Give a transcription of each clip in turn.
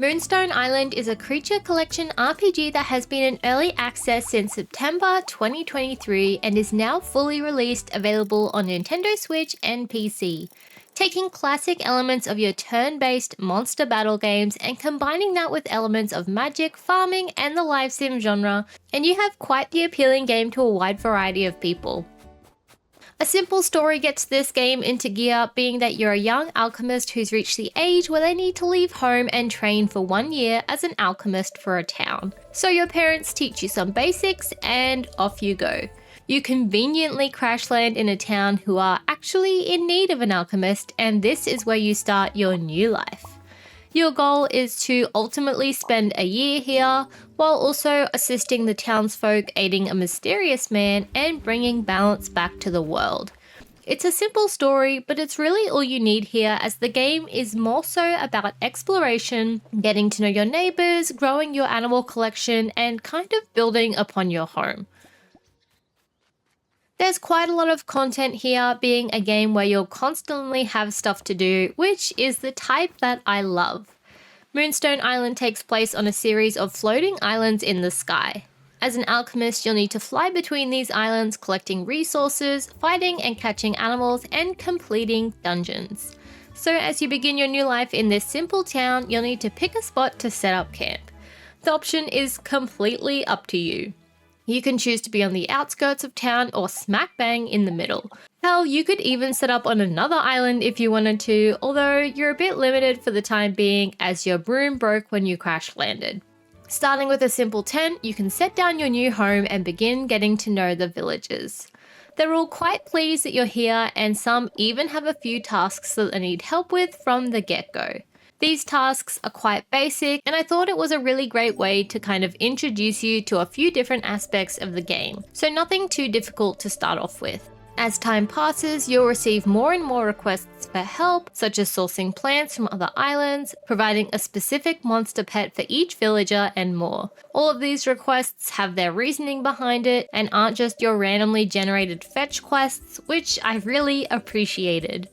Moonstone Island is a creature collection RPG that has been in early access since September 2023 and is now fully released, available on Nintendo Switch and PC. Taking classic elements of your turn-based monster battle games and combining that with elements of magic, farming, and the live sim genre, and you have quite the appealing game to a wide variety of people. A simple story gets this game into gear, being that you're a young alchemist who's reached the age where they need to leave home and train for 1 year as an alchemist for a town. So your parents teach you some basics and off you go. You conveniently crash land in a town who are actually in need of an alchemist, and this is where you start your new life. Your goal is to ultimately spend a year here, while also assisting the townsfolk, aiding a mysterious man, and bringing balance back to the world. It's a simple story, but it's really all you need here, as the game is more so about exploration, getting to know your neighbors, growing your animal collection, and kind of building upon your home. There's quite a lot of content here, being a game where you'll constantly have stuff to do, which is the type that I love. Moonstone Island takes place on a series of floating islands in the sky. As an alchemist, you'll need to fly between these islands, collecting resources, fighting and catching animals, and completing dungeons. So as you begin your new life in this simple town, you'll need to pick a spot to set up camp. The option is completely up to you. You can choose to be on the outskirts of town or smack bang in the middle. Hell, you could even set up on another island if you wanted to, although you're a bit limited for the time being as your broom broke when you crash landed. Starting with a simple tent, you can set down your new home and begin getting to know the villagers. They're all quite pleased that you're here, and some even have a few tasks that they need help with from the get-go. These tasks are quite basic, and I thought it was a really great way to kind of introduce you to a few different aspects of the game, so nothing too difficult to start off with. As time passes, you'll receive more and more requests for help, such as sourcing plants from other islands, providing a specific monster pet for each villager, and more. All of these requests have their reasoning behind it and aren't just your randomly generated fetch quests, which I really appreciated.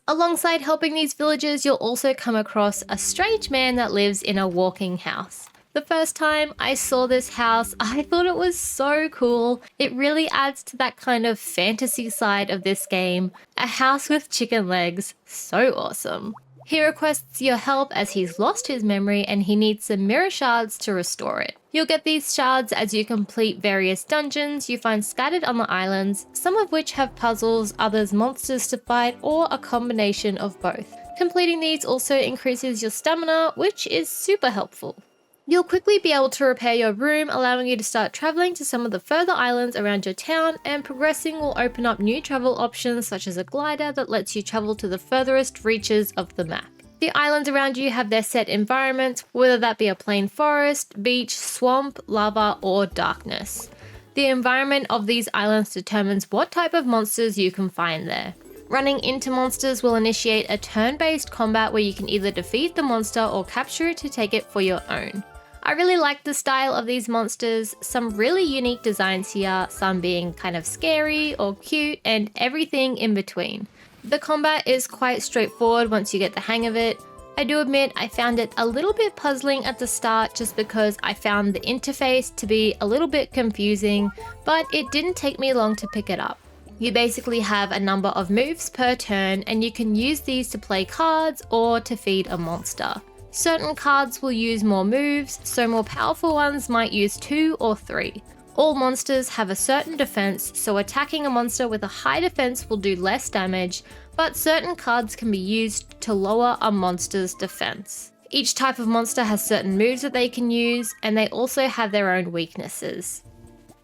Alongside helping these villagers, you'll also come across a strange man that lives in a walking house. The first time I saw this house, I thought it was so cool. It really adds to that kind of fantasy side of this game. A house with chicken legs, so awesome. He requests your help as he's lost his memory and he needs some mirror shards to restore it. You'll get these shards as you complete various dungeons you find scattered on the islands, some of which have puzzles, others monsters to fight, or a combination of both. Completing these also increases your stamina, which is super helpful. You'll quickly be able to repair your room, allowing you to start traveling to some of the further islands around your town, and progressing will open up new travel options such as a glider that lets you travel to the furthest reaches of the map. The islands around you have their set environments, whether that be a plain forest, beach, swamp, lava, or darkness. The environment of these islands determines what type of monsters you can find there. Running into monsters will initiate a turn-based combat where you can either defeat the monster or capture it to take it for your own. I really like the style of these monsters, some really unique designs here, some being kind of scary or cute, and everything in between. The combat is quite straightforward once you get the hang of it. I do admit I found it a little bit puzzling at the start just because I found the interface to be a little bit confusing, but it didn't take me long to pick it up. You basically have a number of moves per turn, and you can use these to play cards or to feed a monster. Certain cards will use more moves, so more powerful ones might use 2 or 3. All monsters have a certain defense, so attacking a monster with a high defense will do less damage, but certain cards can be used to lower a monster's defense. Each type of monster has certain moves that they can use, and they also have their own weaknesses.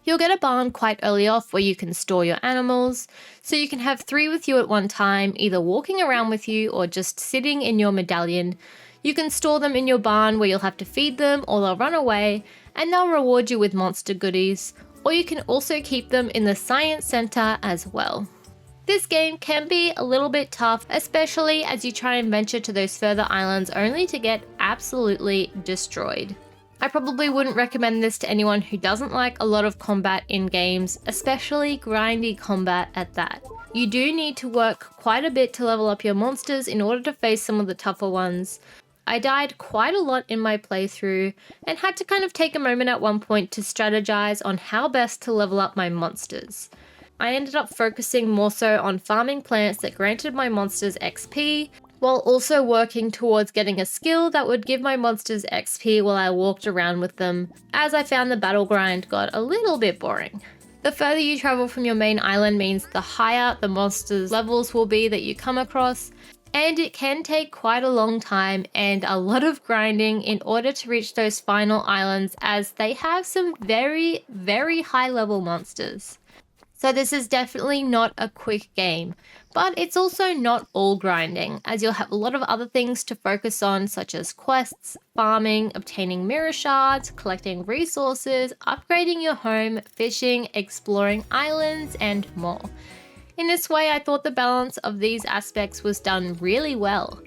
You'll get a barn quite early off where you can store your animals, so you can have 3 with you at one time, either walking around with you or just sitting in your medallion. You can store them in your barn where you'll have to feed them or they'll run away, and they'll reward you with monster goodies, or you can also keep them in the science center as well. This game can be a little bit tough, especially as you try and venture to those further islands only to get absolutely destroyed. I probably wouldn't recommend this to anyone who doesn't like a lot of combat in games, especially grindy combat at that. You do need to work quite a bit to level up your monsters in order to face some of the tougher ones. I died quite a lot in my playthrough and had to kind of take a moment at one point to strategize on how best to level up my monsters. I ended up focusing more so on farming plants that granted my monsters XP, while also working towards getting a skill that would give my monsters XP while I walked around with them, as I found the battle grind got a little bit boring. The further you travel from your main island means the higher the monsters' levels will be that you come across, and it can take quite a long time and a lot of grinding in order to reach those final islands, as they have some very, very high level monsters. So this is definitely not a quick game, but it's also not all grinding, as you'll have a lot of other things to focus on, such as quests, farming, obtaining mirror shards, collecting resources, upgrading your home, fishing, exploring islands, and more. In this way, I thought the balance of these aspects was done really well.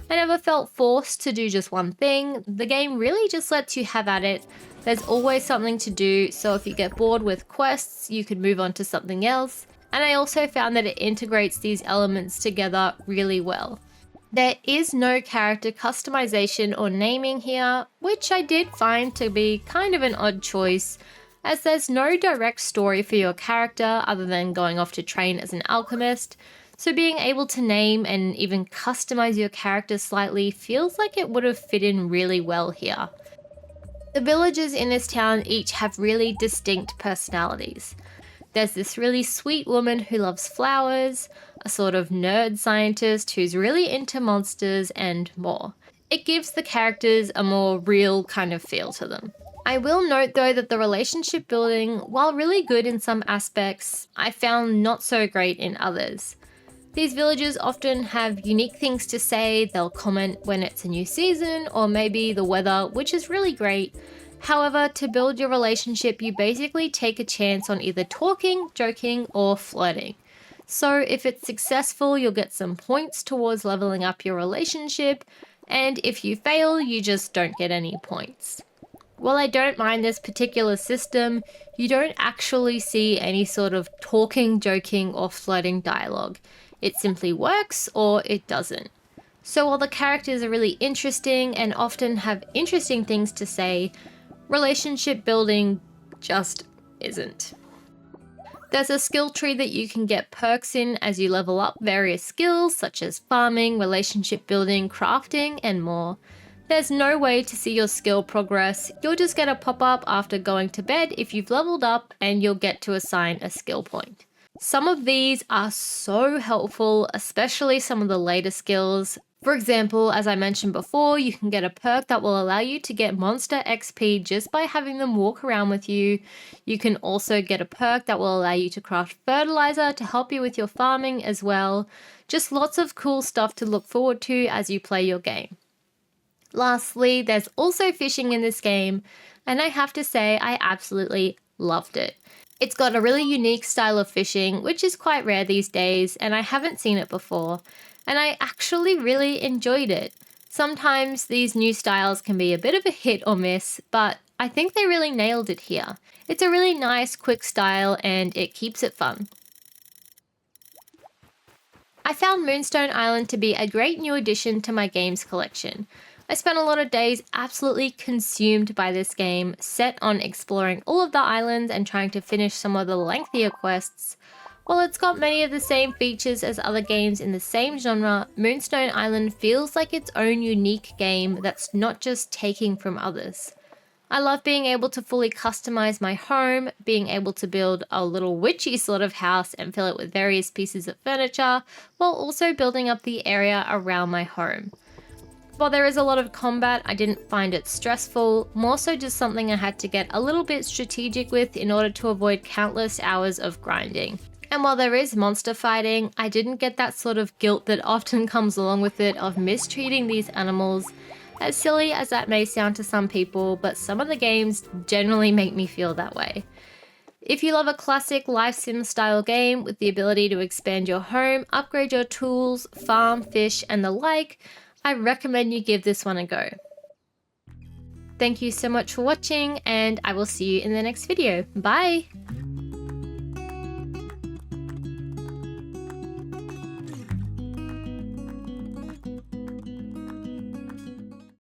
I never felt forced to do just one thing. The game really just lets you have at it. There's always something to do, so if you get bored with quests, you could move on to something else. And I also found that it integrates these elements together really well. There is no character customization or naming here, which I did find to be kind of an odd choice, as there's no direct story for your character other than going off to train as an alchemist. So being able to name and even customize your character slightly feels like it would have fit in really well here. The villagers in this town each have really distinct personalities. There's this really sweet woman who loves flowers, a sort of nerd scientist who's really into monsters, and more. It gives the characters a more real kind of feel to them. I will note though that the relationship building, while really good in some aspects, I found not so great in others. These villagers often have unique things to say. They'll comment when it's a new season or maybe the weather, which is really great. However, to build your relationship, you basically take a chance on either talking, joking, or flirting. So if it's successful, you'll get some points towards leveling up your relationship, and if you fail, you just don't get any points. While I don't mind this particular system, you don't actually see any sort of talking, joking, or flirting dialogue. It simply works or it doesn't. So while the characters are really interesting and often have interesting things to say, relationship building just isn't. There's a skill tree that you can get perks in as you level up various skills such as farming, relationship building, crafting, and more. There's no way to see your skill progress. You'll just get a pop-up after going to bed if you've leveled up, and you'll get to assign a skill point. Some of these are so helpful, especially some of the later skills. For example, as I mentioned before, you can get a perk that will allow you to get monster XP just by having them walk around with you. You can also get a perk that will allow you to craft fertilizer to help you with your farming as well. Just lots of cool stuff to look forward to as you play your game. Lastly, there's also fishing in this game, and I have to say I absolutely loved it. It's got a really unique style of fishing, which is quite rare these days, and I haven't seen it before, and I actually really enjoyed it. Sometimes these new styles can be a bit of a hit or miss, but I think they really nailed it here. It's a really nice, quick style, and it keeps it fun. I found Moonstone Island to be a great new addition to my games collection. I spent a lot of days absolutely consumed by this game, set on exploring all of the islands and trying to finish some of the lengthier quests. While it's got many of the same features as other games in the same genre, Moonstone Island feels like its own unique game that's not just taking from others. I love being able to fully customize my home, being able to build a little witchy sort of house and fill it with various pieces of furniture, while also building up the area around my home. While there is a lot of combat, I didn't find it stressful, more so just something I had to get a little bit strategic with in order to avoid countless hours of grinding. And while there is monster fighting, I didn't get that sort of guilt that often comes along with it of mistreating these animals. As silly as that may sound to some people, but some of the games generally make me feel that way. If you love a classic life sim style game with the ability to expand your home, upgrade your tools, farm, fish, and the like, I recommend you give this one a go. Thank you so much for watching, and I will see you in the next video. Bye!